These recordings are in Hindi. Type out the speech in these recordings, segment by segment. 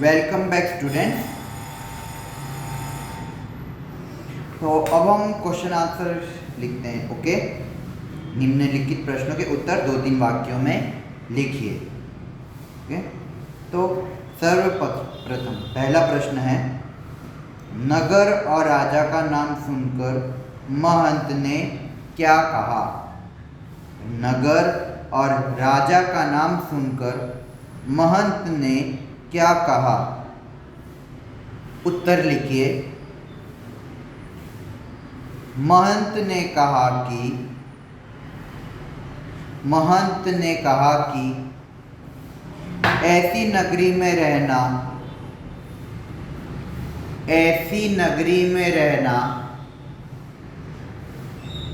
Welcome back students. तो अब हम क्वेश्चन आंसर लिखते हैं। ओके, निम्नलिखित प्रश्नों के उत्तर 2-3 वाक्यों में लिखिए। ओके, तो सर्वप्रथम पहला प्रश्न है, नगर और राजा का नाम सुनकर महंत ने क्या कहा? नगर और राजा का नाम सुनकर महंत ने क्या कहा? उत्तर लिखिए। महंत ने कहा कि ऐसी नगरी में रहना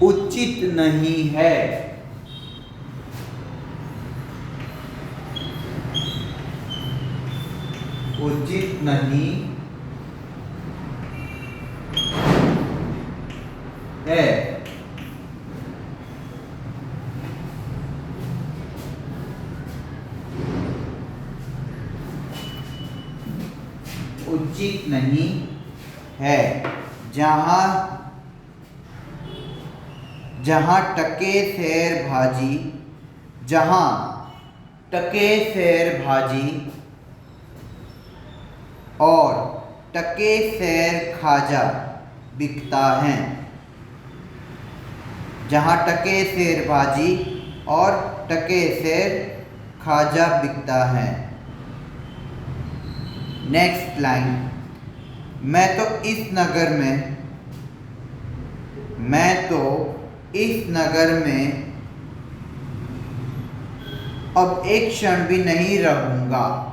उचित नहीं है। उचित नहीं है। उचित नहीं है। जहाँ टके सेर भाजी और टके सेर खाजा बिकता है। जहाँ टके सेर भाजी और टके सेर खाजा बिकता है। नेक्स्ट लाइन, मैं तो इस नगर में अब एक क्षण भी नहीं रहूंगा।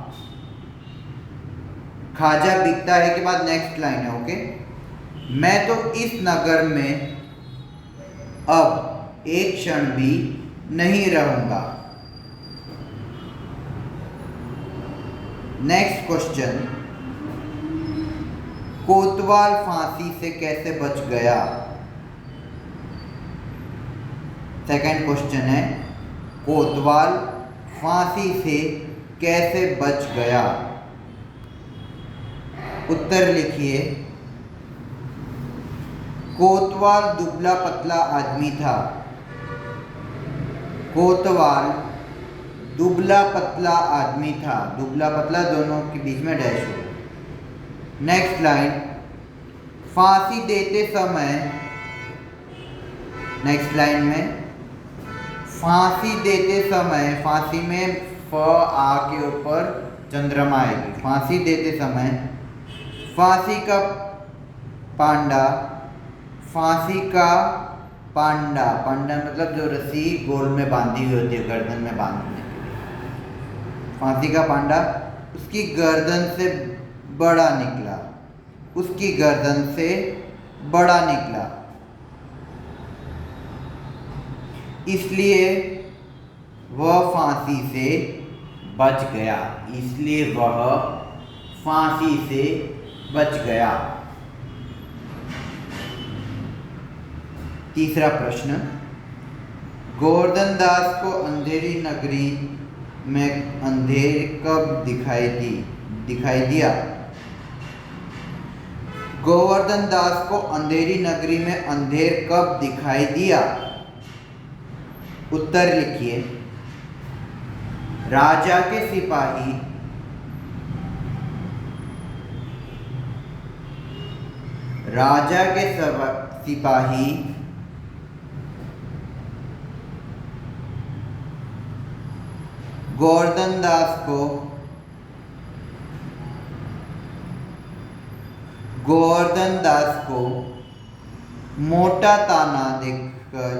खाजा बिकता है के बाद नेक्स्ट लाइन है। ओके, मैं तो इस नगर में अब एक क्षण भी नहीं रहूंगा। नेक्स्ट क्वेश्चन, कोतवाल फांसी से कैसे बच गया? सेकंड क्वेश्चन है, कोतवाल फांसी से कैसे बच गया? उत्तर लिखिए। कोतवाल दुबला पतला आदमी था। कोतवाल दुबला पतला आदमी था। दुबला पतला दोनों के बीच में डैश हो। नेक्स्ट लाइन, फांसी देते समय, नेक्स्ट लाइन में फांसी देते समय, फांसी में फ आ के ऊपर चंद्रमा आएगी। फांसी देते समय फांसी का पांडा मतलब जो रस्सी गोल में बांधी हुई होती है गर्दन में बांधने के लिए। फांसी का पांडा उसकी गर्दन से बड़ा निकला। इसलिए वह फांसी से बच गया। तीसरा प्रश्न, गोवर्धन दास को अंधेरी नगरी में अंधेर कब दिखाई दिया? गोवर्धन दास को अंधेरी नगरी में अंधेर कब दिखाई दिया? उत्तर लिखिए। राजा के सिपाही गोवर्धन दास को मोटा ताना देखकर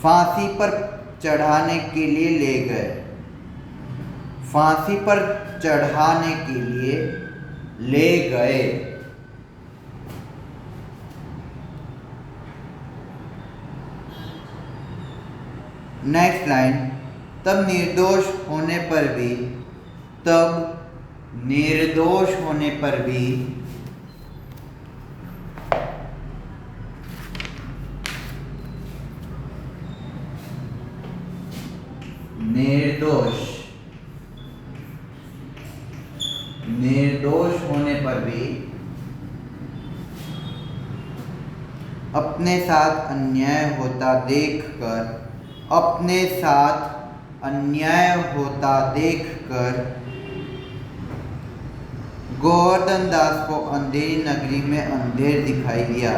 फांसी पर चढ़ाने के लिए ले गए। नेक्स्ट लाइन, तब निर्दोष होने पर भी, तब निर्दोष होने पर भी निर्दोष होने पर भी अपने साथ अन्याय होता देखकर गोवर्धन दास को अंधेरी नगरी में अंधेर दिखाई दिया।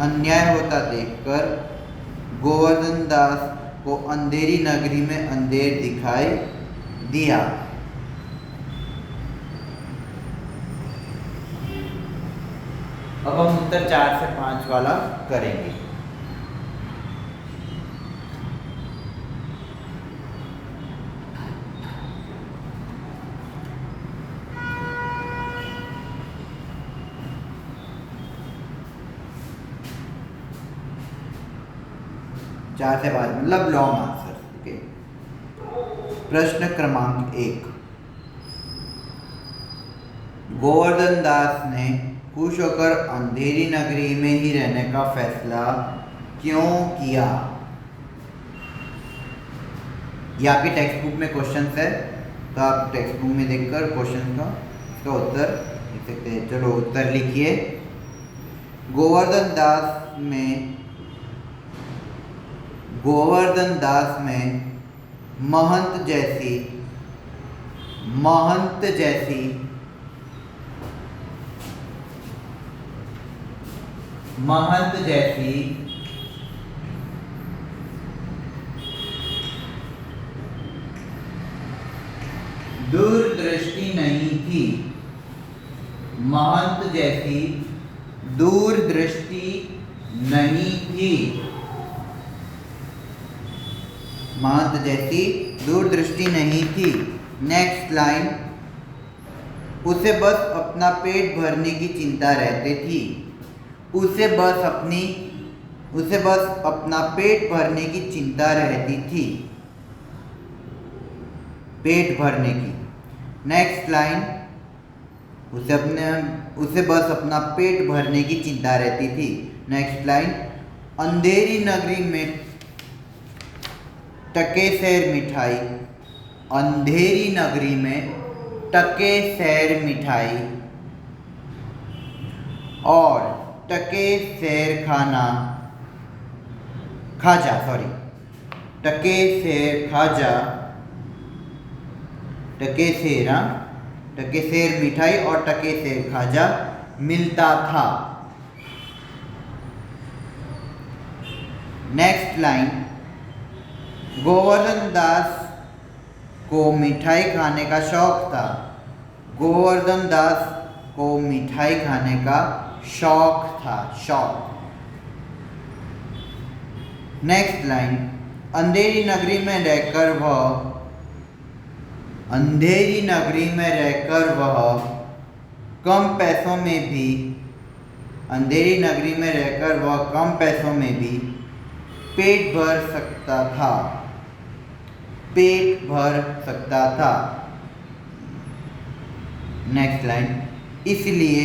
अन्याय होता देखकर गोवर्धन दास को अंधेरी नगरी में अंधेर दिखाई दिया। अब हम उत्तर 4 से 5 वाला करेंगे। चार से 5 मतलब लॉन्ग आंसर। ओके, प्रश्न क्रमांक 1, गोवर्धन दास ने खुश होकर अंधेरी नगरी में ही रहने का फैसला क्यों किया? ये आपकी टेक्स्ट बुक में क्वेश्चन है, तो आप टेक्स्ट बुक में देखकर क्वेश्चन का इसका उत्तर लिख सकते हैं। चलो उत्तर लिखिए। गोवर्धन दास में महंत जैसी दूरदृष्टि नहीं थी। महंत जैसी दूरदृष्टि नहीं थी। महंत जैसी दूरदृष्टि नहीं थी। नेक्स्ट लाइन, उसे बस अपना पेट भरने की चिंता रहती थी। उसे बस अपना पेट भरने की चिंता रहती थी। पेट भरने की। नेक्स्ट लाइन, उसे बस अपना पेट भरने की चिंता रहती थी। नेक्स्ट लाइन, अंधेरी नगरी में टके सैर मिठाई। अंधेरी नगरी में टके सैर मिठाई और टके सैर मिठाई और टके सैर खाजा मिलता था। नेक्स्ट लाइन, गोवर्धन दास को मिठाई खाने का शौक था। गोवर्धन दास को मिठाई खाने का शौक था। नेक्स्ट लाइन, अंधेरी नगरी में रहकर वह कम पैसों में भी पेट भर सकता था। नेक्स्ट लाइन, इसलिए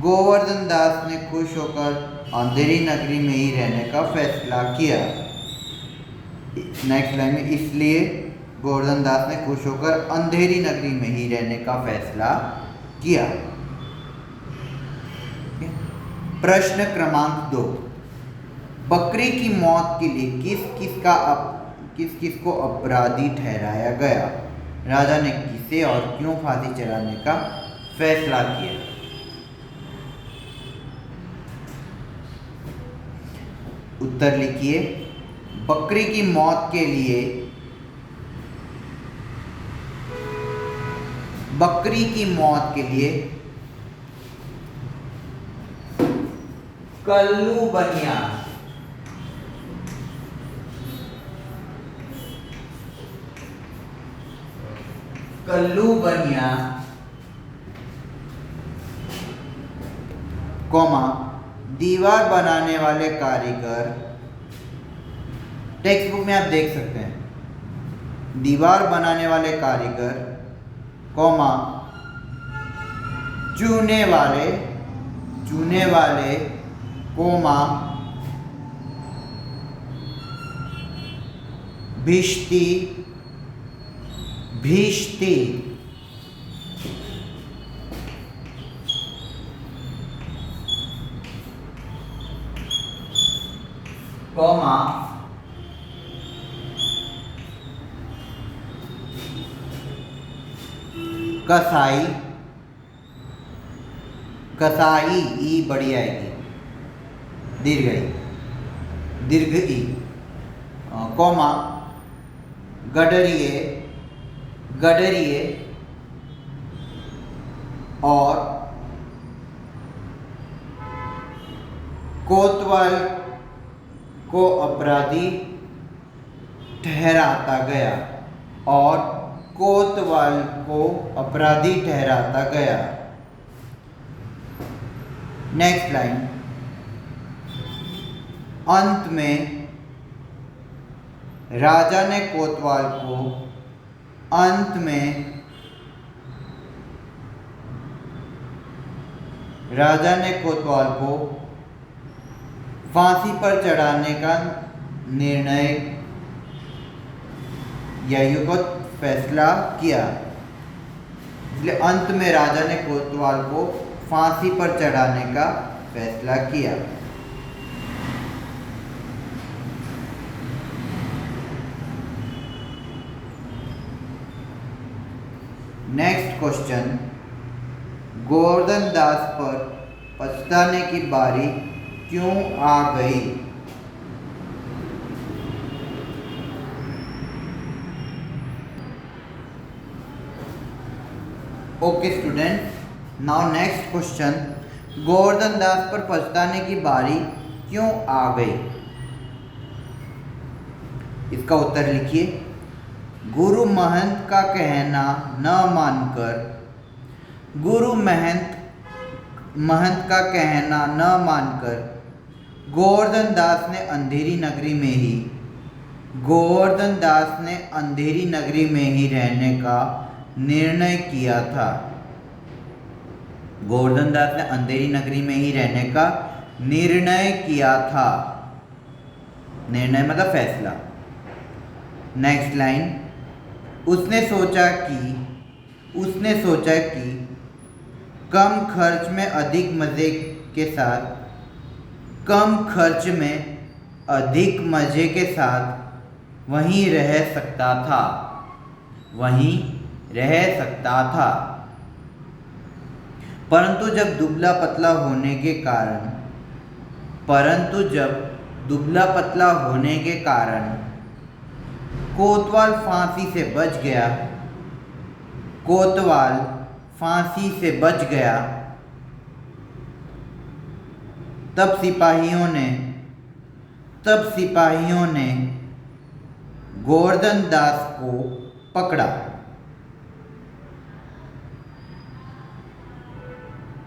गोवर्धन दास ने खुश होकर अंधेरी नगरी में ही रहने का फैसला किया। नेक्स्ट लाइन में, इसलिए गोवर्धन दास ने खुश होकर अंधेरी नगरी में ही रहने का फैसला किया। प्रश्न क्रमांक 2, बकरी की मौत के लिए किस किस को अपराधी ठहराया गया? राजा ने किसे और क्यों फांसी चढ़ाने का फैसला किया? उत्तर लिखिए। बकरी की मौत के लिए कल्लू बनिया दीवार बनाने वाले कारीगर टेक्स्ट बुक में आप देख सकते हैं, दीवार बनाने वाले कारीगर, कॉमा, चूने वाले कोमा, भिश्ती कॉमा, कसाई ई बड़ी आएगी, दीर्घ ई, कॉमा, गडरिए और कोतवाल को अपराधी ठहराता गया, और कोतवाल को अपराधी ठहराता गया। नेक्स्ट लाइन, अंत में राजा ने कोतवाल को फांसी पर चढ़ाने का निर्णय या फैसला किया। इसलिए अंत में राजा ने कोतवाल को फांसी पर चढ़ाने का फैसला किया। नेक्स्ट क्वेश्चन, गोवर्धन दास पर पछताने की बारी क्यों आ गई? Okay student, now next question, Govardhan Das पर पछताने की बारी क्यों आ गई? इसका उत्तर लिखिए। गुरु महंत का कहना न मानकर, गोवर्धन दास ने अंधेरी नगरी में ही रहने का निर्णय किया था। गोवर्धन दास ने अंधेरी नगरी में ही रहने का निर्णय किया था। निर्णय मतलब फैसला। नेक्स्ट लाइन, उसने सोचा कि कम खर्च में अधिक मजे के साथ वहीं रह सकता था। परंतु जब दुबला पतला होने के कारण कोतवाल फांसी से बच गया, तब सिपाहियों ने गोवर्धन दास को पकड़ा।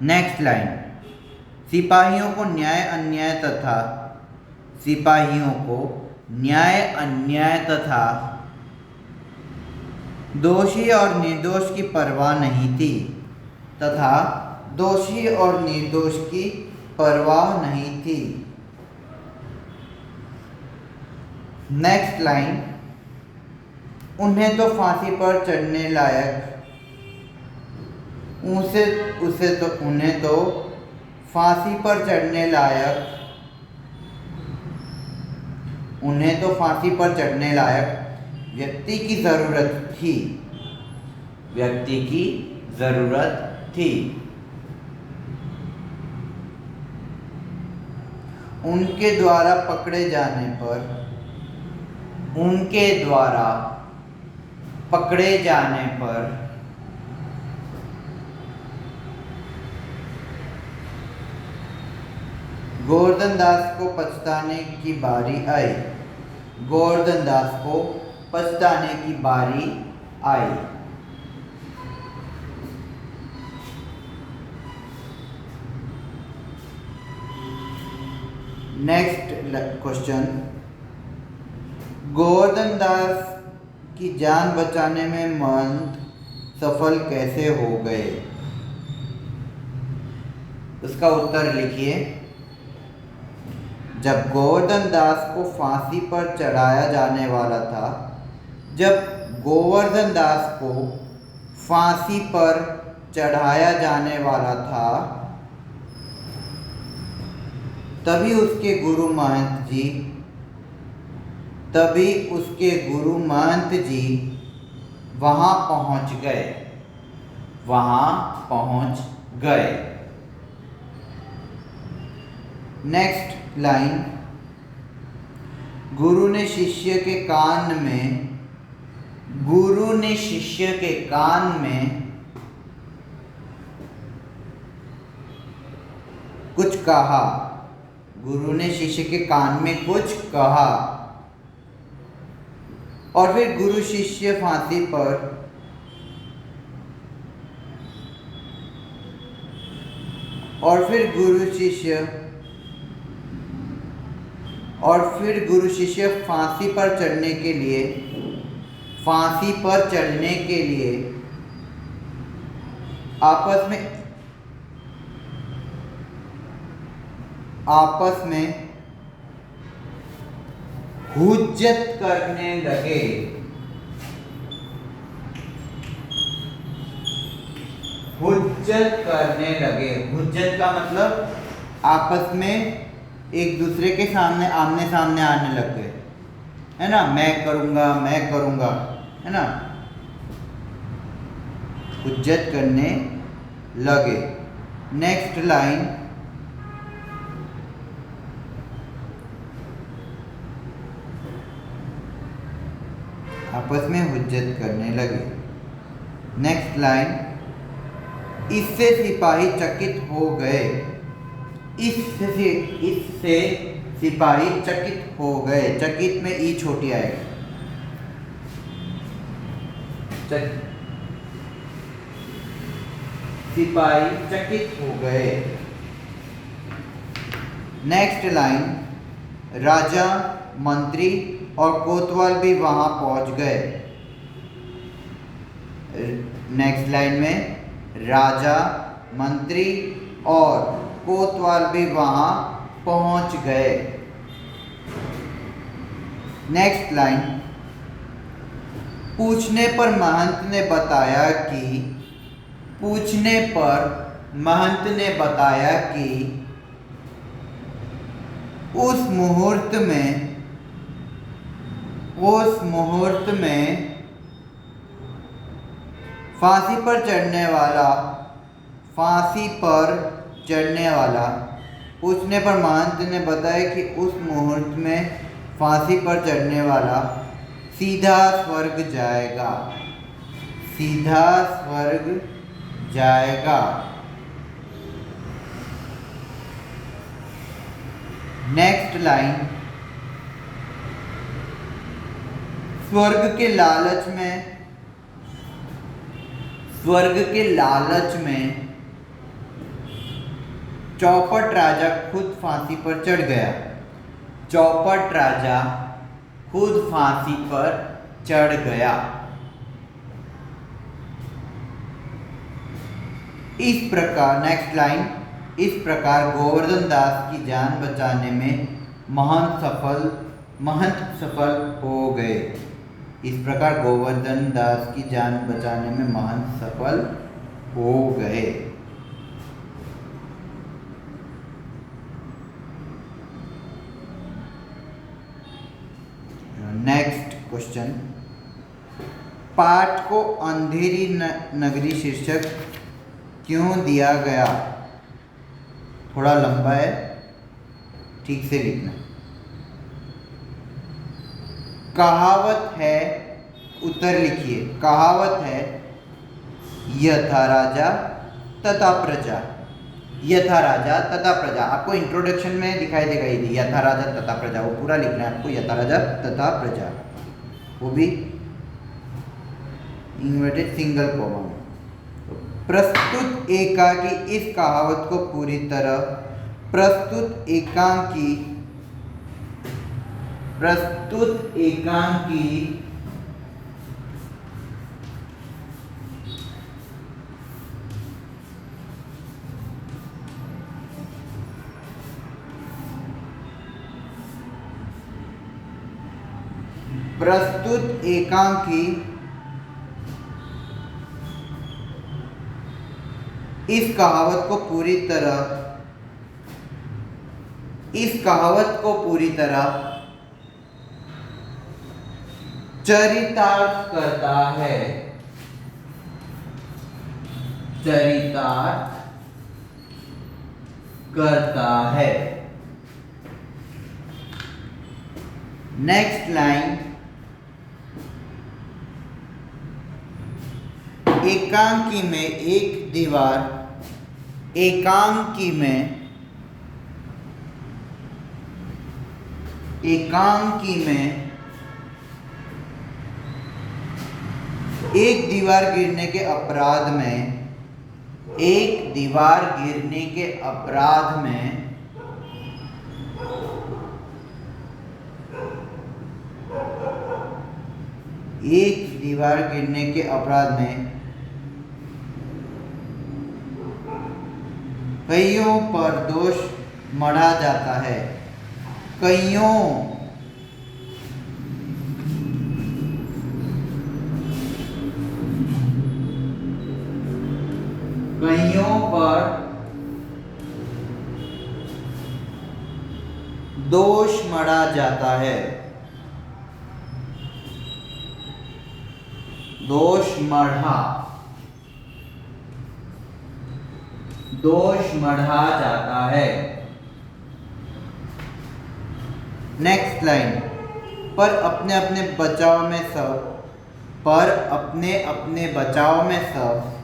नेक्स्ट लाइन, सिपाहियों को न्याय अन्याय तथा दोषी और निर्दोष की परवाह नहीं थी। नेक्स्ट लाइन, उन्हें तो फांसी पर चढ़ने लायक व्यक्ति की जरूरत थी। उनके द्वारा पकड़े जाने पर गोवर्धन दास को पछताने की बारी आई। नेक्स्ट क्वेश्चन, गोवर्धन दास की जान बचाने में महंत सफल कैसे हो गए? उसका उत्तर लिखिए। जब गोवर्धन दास को फांसी पर चढ़ाया जाने वाला था, जब गोवर्धन दास को फांसी पर चढ़ाया जाने वाला था, तभी उसके गुरु महंत जी वहां पहुंच गए। नेक्स्ट लाइन, गुरु ने शिष्य के कान में कुछ कहा। गुरु ने शिष्य के कान में कुछ कहा और फिर गुरु शिष्य फांसी पर चढ़ने के लिए आपस में हुज्जत करने लगे। हुज्जत का मतलब आपस में एक दूसरे के सामने आमने सामने आने लग गए, है ना। मैं करूंगा, है ना। हुज्जत करने लगे। नेक्स्ट लाइन, आपस में हुज्जत करने लगे। नेक्स्ट लाइन, इससे सिपाही चकित हो गए। चकित में ई छोटी आएगी। सिपाही चकित हो गए। नेक्स्ट लाइन, राजा, मंत्री और कोतवाल भी वहां पहुंच गए। नेक्स्ट लाइन में राजा, मंत्री और कोतवाल भी वहां पहुंच गए। नेक्स्ट लाइन, पूछने पर महंत ने बताया कि उस मुहूर्त में फांसी पर चढ़ने वाला पूछने पर महंत ने बताया कि उस मुहूर्त में फांसी पर चढ़ने वाला सीधा स्वर्ग जाएगा। नेक्स्ट लाइन, स्वर्ग के लालच में चौपट राजा खुद फांसी पर चढ़ गया। चौपट राजा खुद फांसी पर चढ़ गया। इस प्रकार, नेक्स्ट लाइन, इस प्रकार गोवर्धन दास की जान बचाने में महंत सफल हो गए। इस प्रकार गोवर्धन दास की जान बचाने में महंत सफल हो गए। नेक्स्ट क्वेश्चन, पाठ को अंधेरी नगरी शीर्षक क्यों दिया गया? थोड़ा लंबा है, ठीक से लिखना। कहावत है, उत्तर लिखिए। कहावत है, यथा राजा तथा प्रजा। यथा राजा तथा प्रजा, आपको इंट्रोडक्शन में दिखाई देगा ये, यथा राजा तथा प्रजा, वो पूरा लिखना है आपको। यथा राजा तथा प्रजा, वो भी इन्वर्टेड सिंगल कॉमा में। प्रस्तुत एकाकी, इस कहावत को पूरी तरह प्रस्तुत एकांकी प्रस्तुत एकांकी इस कहावत को पूरी तरह चरितार्थ करता है। नेक्स्ट लाइन, एकांकी में एक दीवार, एकांकी में एक दीवार गिरने के अपराध में कईयों पर दोष मढ़ा जाता है। कईयों पर दोष मढ़ा जाता है। दोष मढ़ा जाता है। नेक्स्ट लाइन, पर अपने अपने बचाव में सब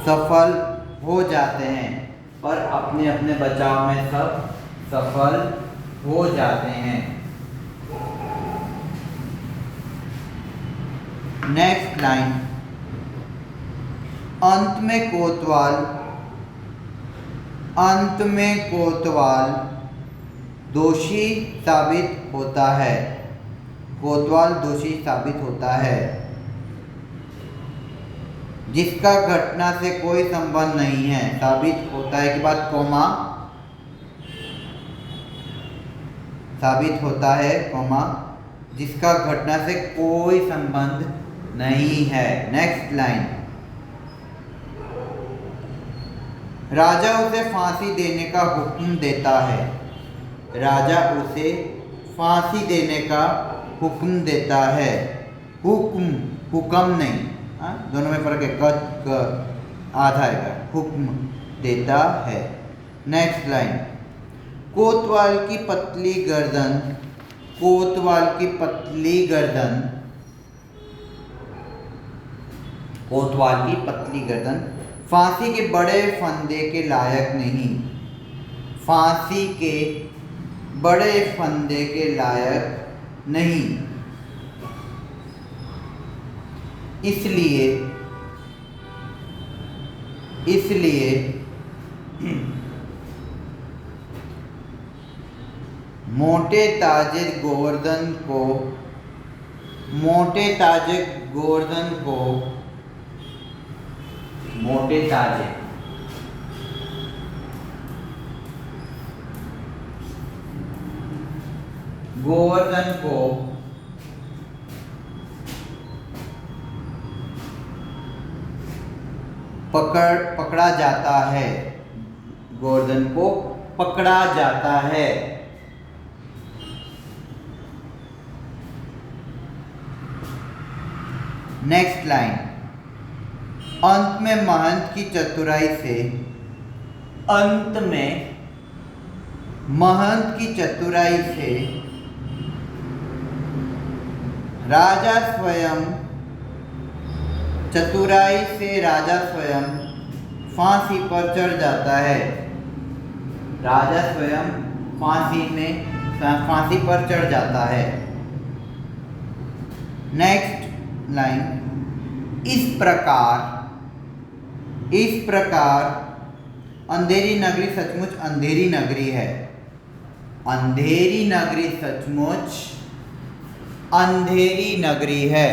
सफल हो जाते हैं। पर अपने अपने बचाव में सब सफल हो जाते हैं। नेक्स्ट लाइन, अंत में कोतवाल दोषी साबित होता है। जिसका घटना से कोई संबंध नहीं है। साबित होता है के बाद कॉमा, साबित होता है कॉमा, जिसका घटना से कोई संबंध नहीं है। नेक्स्ट लाइन, राजा उसे फांसी देने का हुक्म देता है। राजा उसे फांसी देने का हुक्म देता है। हुक्म नहीं, दोनों में फर्क है। आधा है, हुक्म देता है। नेक्स्ट लाइन, कोतवाल की पतली गर्दन फांसी के बड़े फंदे के लायक नहीं। इसलिए मोटे ताजे गोवर्धन को पकड़ा जाता है। गोवर्धन को पकड़ा जाता है। नेक्स्ट लाइन, अंत में महंत की चतुराई से राजा स्वयं फांसी पर चढ़ जाता है। राजा स्वयं फांसी पर चढ़ जाता है। नेक्स्ट लाइन, इस प्रकार अंधेरी नगरी सचमुच अंधेरी नगरी है। अंधेरी नगरी सचमुच अंधेरी नगरी है।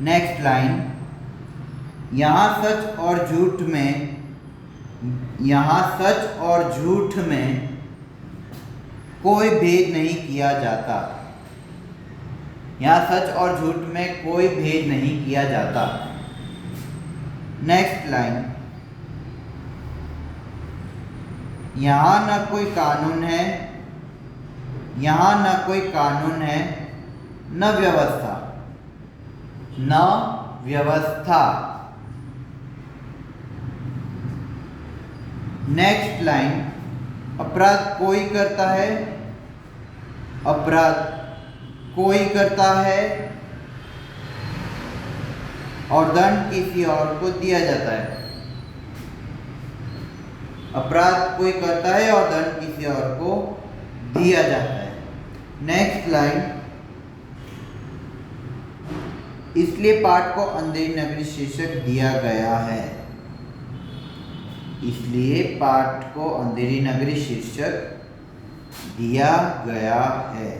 नेक्स्ट लाइन, यहाँ सच और झूठ में कोई भेद नहीं किया जाता। यहाँ सच और झूठ में कोई भेद नहीं किया जाता। नेक्स्ट लाइन, यहाँ न कोई कानून है न व्यवस्था। नेक्स्ट लाइन, अपराध कोई करता है और दंड किसी और को दिया जाता है। अपराध कोई करता है और दंड किसी और को दिया जाता है। नेक्स्ट लाइन, इसलिए पाठ को अंधेरी नगरी शीर्षक दिया गया है। इसलिए पाठ को अंधेरी नगरी शीर्षक दिया गया है।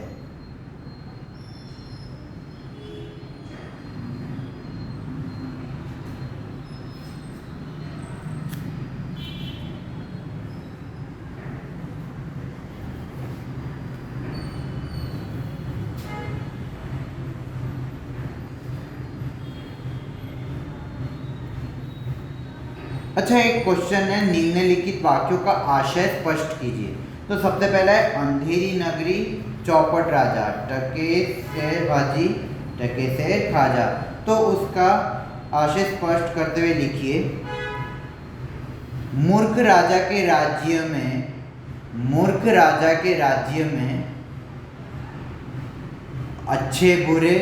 अच्छा, एक क्वेश्चन है, निम्नलिखित वाक्यों का आशय स्पष्ट कीजिए। तो सबसे पहला है अंधेरी नगरी चौपट राजा, टके शेर भाजी टके शेर खाजा। तो उसका आशय स्पष्ट करते हुए लिखिए, मूर्ख राजा के राज्य में अच्छे बुरे,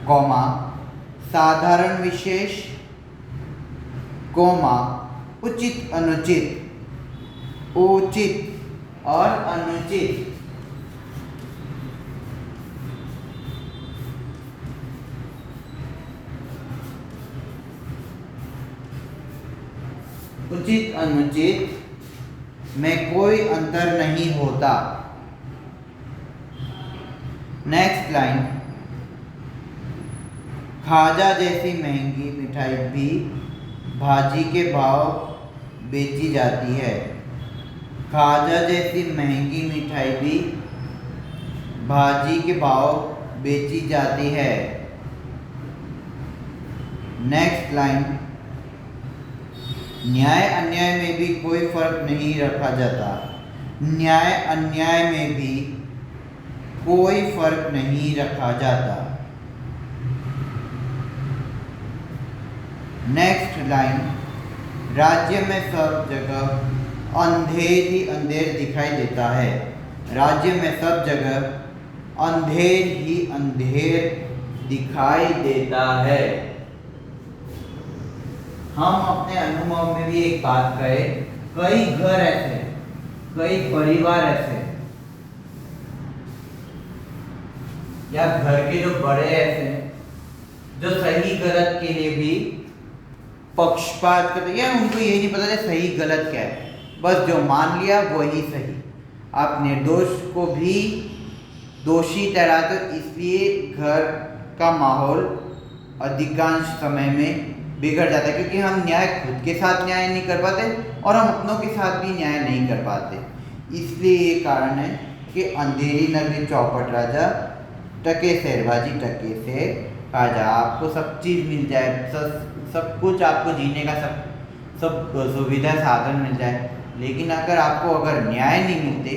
कौमा साधारण विशेष, कोमा उचित अनुचित, उचित और अनुचित। उचित अनुचित में कोई अंतर नहीं होता। नेक्स्ट लाइन, खाजा जैसी महंगी मिठाई भी भाजी के भाव बेची जाती है। खाजा जैसी महंगी मिठाई भी भाजी के भाव बेची जाती है। नेक्स्ट लाइन, न्याय अन्याय में भी कोई फर्क नहीं रखा जाता। न्याय अन्याय में भी कोई फर्क नहीं रखा जाता। नेक्स्ट लाइन, राज्य में सब जगह अंधेर ही अंधेर दिखाई देता है। राज्य में सब जगह अंधेर ही अंधेर दिखाई देता है। हम अपने अनुभव में भी एक बात कहे, कई घर ऐसे, कई परिवार ऐसे, या घर के जो बड़े ऐसे जो सही गलत के लिए भी पक्षपात करते हैं। उनको ये नहीं पता है सही गलत क्या है, बस जो मान लिया वही सही। आप निर्दोष को भी दोषी ठहराते, इसलिए घर का माहौल अधिकांश समय में बिगड़ जाता है, क्योंकि हम न्याय खुद के साथ न्याय नहीं कर पाते और हम अपनों के साथ भी न्याय नहीं कर पाते। इसलिए ये कारण है कि अंधेरी नगरी चौपट राजा, टके शेरबाजी टके से राजा। आपको सब चीज़ मिल जाए, सब कुछ आपको जीने का सब सुविधा साधन मिल जाए, लेकिन अगर न्याय नहीं मिलते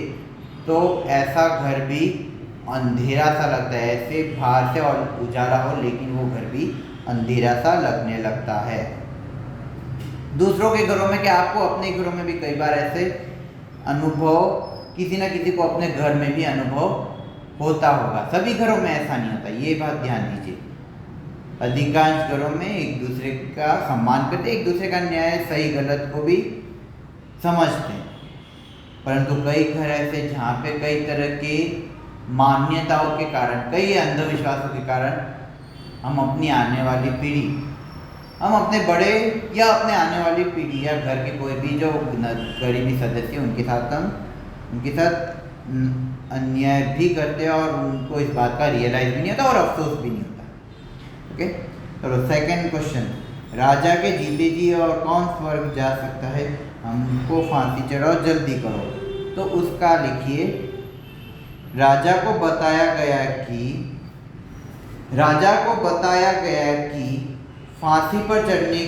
तो ऐसा घर भी अंधेरा सा लगता है। ऐसे बाहर से और उजाला हो, लेकिन वो घर भी अंधेरा सा लगने लगता है। दूसरों के घरों में क्या, आपको अपने घरों में भी कई बार ऐसे अनुभव, किसी न किसी को अपने घर में भी अनुभव होता होगा। सभी घरों में ऐसा नहीं होता, ये बात ध्यान दीजिए। अधिकांश घरों में एक दूसरे का सम्मान करते, एक दूसरे का न्याय सही गलत को भी समझते हैं, परंतु कई घर ऐसे जहाँ पे कई तरह की मान्यताओं के कारण, कई अंधविश्वासों के कारण हम अपनी आने वाली पीढ़ी, हम अपने बड़े या अपने आने वाली पीढ़ी या घर के कोई भी जो गरीबी सदस्य उनके साथ अन्याय भी करते हैं और उनको इस बात का रियलाइज भी नहीं होता और अफसोस भी नहीं होता। ओके, चलो सेकंड क्वेश्चन, राजा के जीते जी और कौन स्वर्ग जा सकता है, हमको फांसी चढ़ाओ जल्दी करो। तो उसका लिखिए, राजा को बताया गया कि फांसी पर चढ़ने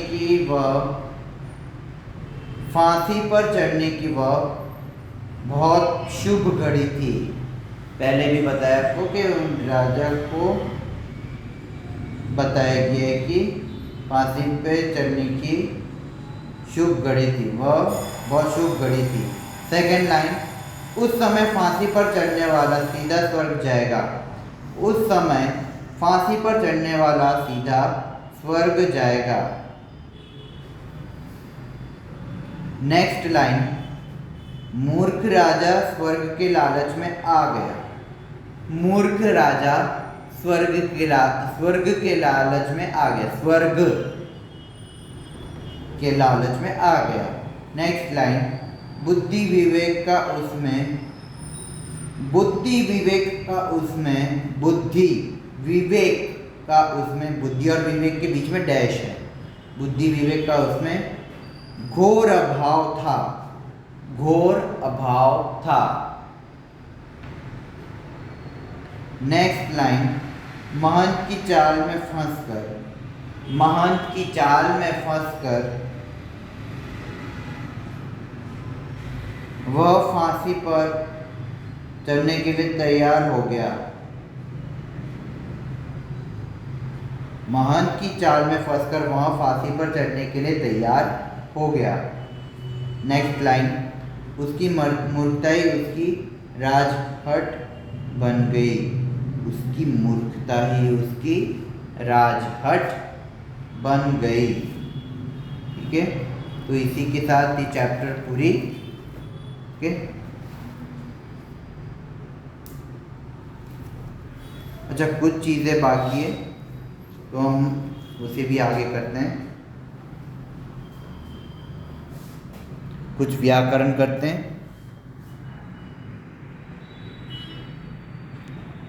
की वह बहुत शुभ घड़ी थी। पहले भी बताया आपको कि राजा को बताया गया है कि फांसी पे चढ़ने की शुभ घड़ी थी, वह बहुत शुभ घड़ी थी। सेकंड लाइन, उस समय फांसी पर चढ़ने वाला सीधा स्वर्ग जाएगा। उस समय फांसी पर चढ़ने वाला सीधा स्वर्ग जाएगा। नेक्स्ट लाइन, मूर्ख राजा स्वर्ग के लालच में आ गया। मूर्ख राजा स्वर्ग के लालच में आ गया, स्वर्ग के लालच में आ गया। नेक्स्ट लाइन, बुद्धि विवेक का उसमें बुद्धि और विवेक के बीच में डैश है, बुद्धि विवेक का उसमें घोर अभाव था। नेक्स्ट लाइन, महंत की चाल में फंसकर वह फांसी पर चढ़ने के लिए तैयार हो गया। महंत की चाल में फंसकर वह फांसी पर चढ़ने के लिए तैयार हो गया। नेक्स्ट लाइन, उसकी मूर्खताई उसकी राजहट बन गई। उसकी मूर्खता ही उसकी राजहट बन गई। ठीक है, तो इसी के साथ ये चैप्टर पूरी। ओके, अच्छा कुछ चीज़ें बाकी है तो हम उसे भी आगे करते हैं। कुछ व्याकरण करते हैं।